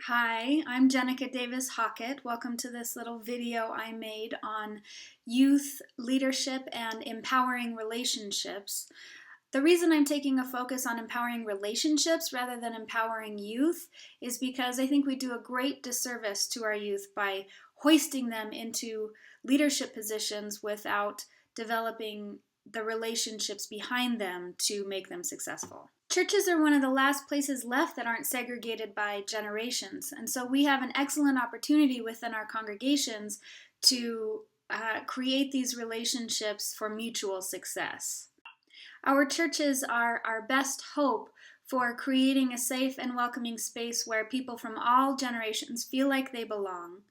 Hi, I'm Jenica Davis Hockett. Welcome to this little video I made on youth leadership and empowering relationships. The reason I'm taking a focus on empowering relationships rather than empowering youth is because I think we do a great disservice to our youth by hoisting them into leadership positions without developing the relationships behind them to make them successful. Churches are one of the last places left that aren't segregated by generations, and so we have an excellent opportunity within our congregations to create these relationships for mutual success. Our churches are our best hope for creating a safe and welcoming space where people from all generations feel like they belong,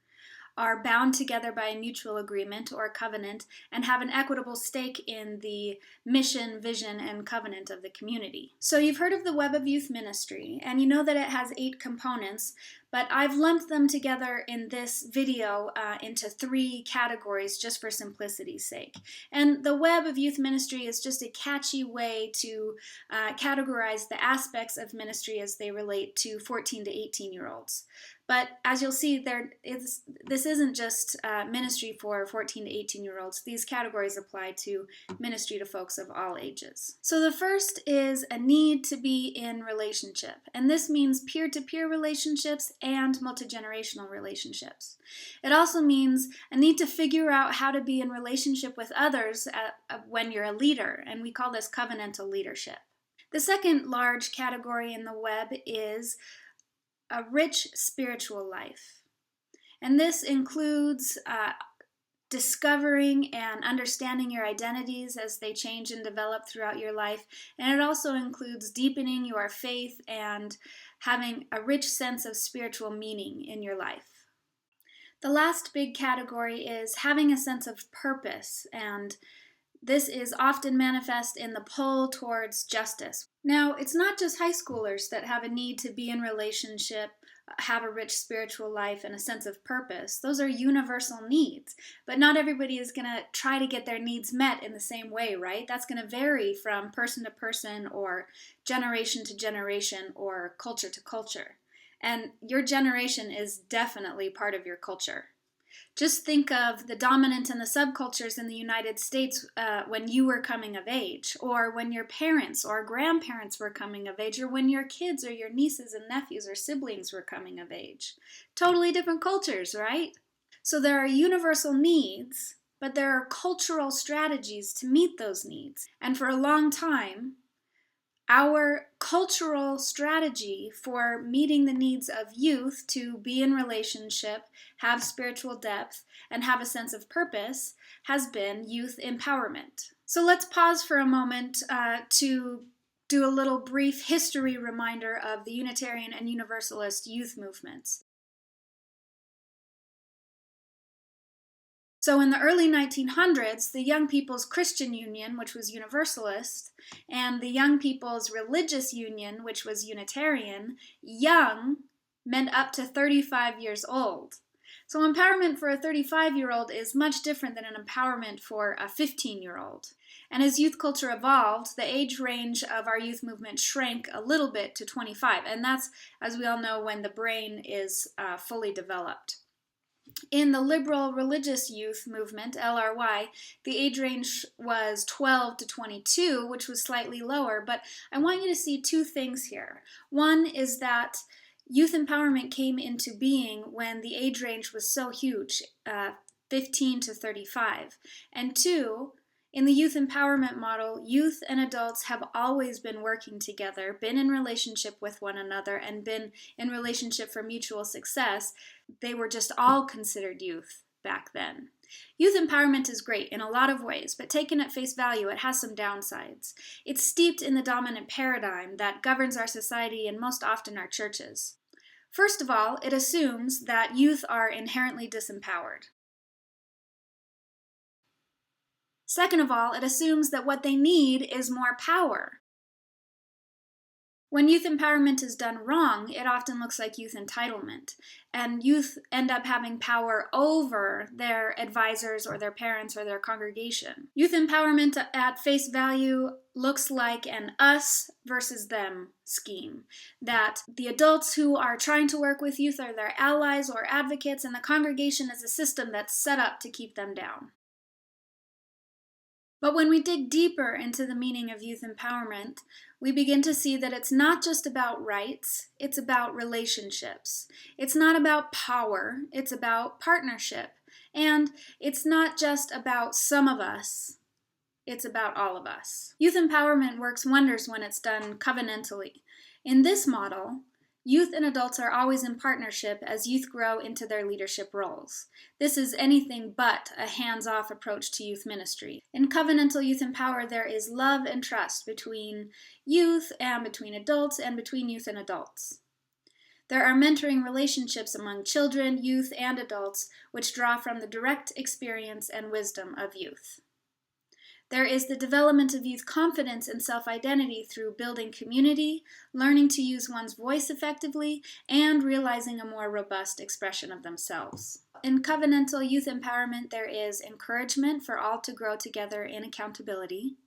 are bound together by a mutual agreement or covenant, and have an equitable stake in the mission, vision, and covenant of the community. So you've heard of the Web of Youth Ministry, and you know that it has 8 components, but I've lumped them together in this video into 3 categories just for simplicity's sake. And the Web of Youth Ministry is just a catchy way to categorize the aspects of ministry as they relate to 14 to 18-year-olds. But as you'll see, this isn't just ministry for 14 to 18-year-olds. These categories apply to ministry to folks of all ages. So the first is a need to be in relationship, and this means peer-to-peer relationships and multi-generational relationships. It also means a need to figure out how to be in relationship with others when you're a leader, and we call this covenantal leadership. The second large category in the web is a rich spiritual life. And this includes discovering and understanding your identities as they change and develop throughout your life. And it also includes deepening your faith and having a rich sense of spiritual meaning in your life. The last big category is having a sense of purpose, and this is often manifest in the pull towards justice. Now, it's not just high schoolers that have a need to be in relationship, have a rich spiritual life, and a sense of purpose. Those are universal needs, but not everybody is going to try to get their needs met in the same way, right? That's going to vary from person to person or generation to generation or culture to culture. And your generation is definitely part of your culture. Just think of the dominant and the subcultures in the United States when you were coming of age, or when your parents or grandparents were coming of age, or when your kids or your nieces and nephews or siblings were coming of age. Totally different cultures, right? So there are universal needs, but there are cultural strategies to meet those needs. And for a long time, our cultural strategy for meeting the needs of youth to be in relationship, have spiritual depth, and have a sense of purpose has been youth empowerment. So let's pause for a moment to do a little brief history reminder of the Unitarian and Universalist youth movements. So in the early 1900s, the Young People's Christian Union, which was Universalist, and the Young People's Religious Union, which was Unitarian, young meant up to 35 years old. So empowerment for a 35-year-old is much different than an empowerment for a 15-year-old. And as youth culture evolved, the age range of our youth movement shrank a little bit to 25, and that's, as we all know, when the brain is fully developed. In the liberal religious youth movement, LRY, the age range was 12 to 22, which was slightly lower, but I want you to see 2 things here. One is that youth empowerment came into being when the age range was so huge, 15 to 35. And 2, in the youth empowerment model, youth and adults have always been working together, been in relationship with one another, and been in relationship for mutual success. They were just all considered youth back then. Youth empowerment is great in a lot of ways, but taken at face value, it has some downsides. It's steeped in the dominant paradigm that governs our society and most often our churches. First of all, it assumes that youth are inherently disempowered. Second of all, it assumes that what they need is more power. When youth empowerment is done wrong, it often looks like youth entitlement, and youth end up having power over their advisors or their parents or their congregation. Youth empowerment at face value looks like an us versus them scheme, that the adults who are trying to work with youth are their allies or advocates, and the congregation is a system that's set up to keep them down. But when we dig deeper into the meaning of youth empowerment, we begin to see that it's not just about rights, it's about relationships. It's not about power, it's about partnership. And it's not just about some of us, it's about all of us. Youth empowerment works wonders when it's done covenantally. In this model, youth and adults are always in partnership as youth grow into their leadership roles. This is anything but a hands-off approach to youth ministry. In covenantal youth empower, there is love and trust between youth and between adults and between youth and adults. There are mentoring relationships among children, youth, and adults which draw from the direct experience and wisdom of youth. There is the development of youth confidence and self-identity through building community, learning to use one's voice effectively, and realizing a more robust expression of themselves. In covenantal youth empowerment, there is encouragement for all to grow together in accountability.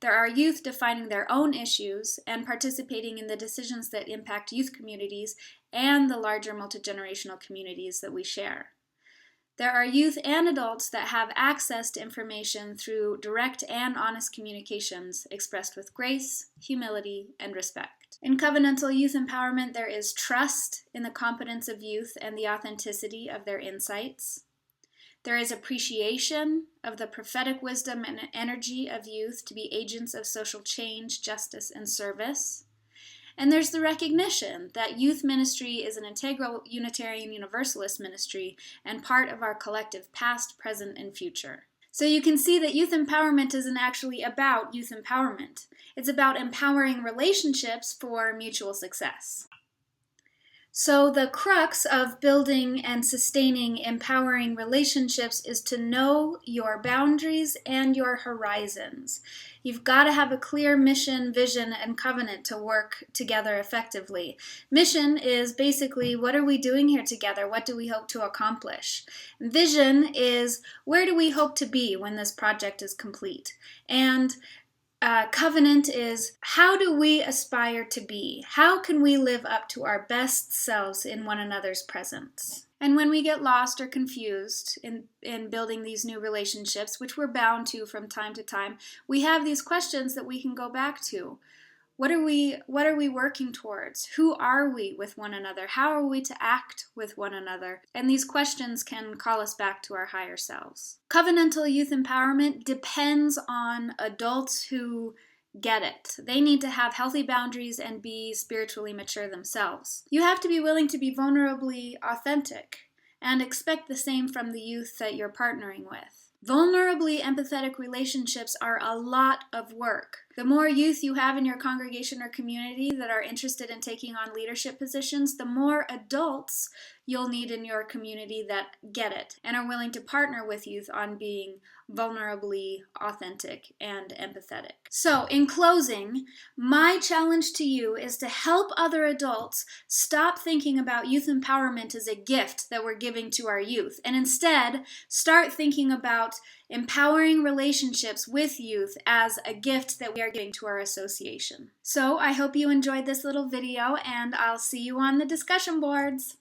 There are youth defining their own issues and participating in the decisions that impact youth communities and the larger multi-generational communities that we share. There are youth and adults that have access to information through direct and honest communications expressed with grace, humility, and respect. In covenantal youth empowerment, there is trust in the competence of youth and the authenticity of their insights. There is appreciation of the prophetic wisdom and energy of youth to be agents of social change, justice, and service. And there's the recognition that youth ministry is an integral Unitarian Universalist ministry and part of our collective past, present, and future. So you can see that youth empowerment isn't actually about youth empowerment. It's about empowering relationships for mutual success. So the crux of building and sustaining empowering relationships is to know your boundaries and your horizons. You've got to have a clear mission, vision, and covenant to work together effectively. Mission is basically, what are we doing here together? What do we hope to accomplish? Vision is, where do we hope to be when this project is complete? And covenant is, how do we aspire to be? How can we live up to our best selves in one another's presence? And when we get lost or confused in building these new relationships, which we're bound to from time to time, we have these questions that we can go back to. What are we working towards? Who are we with one another? How are we to act with one another? And these questions can call us back to our higher selves. Covenantal youth empowerment depends on adults who get it. They need to have healthy boundaries and be spiritually mature themselves. You have to be willing to be vulnerably authentic and expect the same from the youth that you're partnering with. Vulnerably empathetic relationships are a lot of work. The more youth you have in your congregation or community that are interested in taking on leadership positions, the more adults you'll need in your community that get it and are willing to partner with youth on being vulnerably authentic and empathetic. So, in closing, my challenge to you is to help other adults stop thinking about youth empowerment as a gift that we're giving to our youth, and instead start thinking about empowering relationships with youth as a gift that we are giving to our association. So, I hope you enjoyed this little video, and I'll see you on the discussion boards.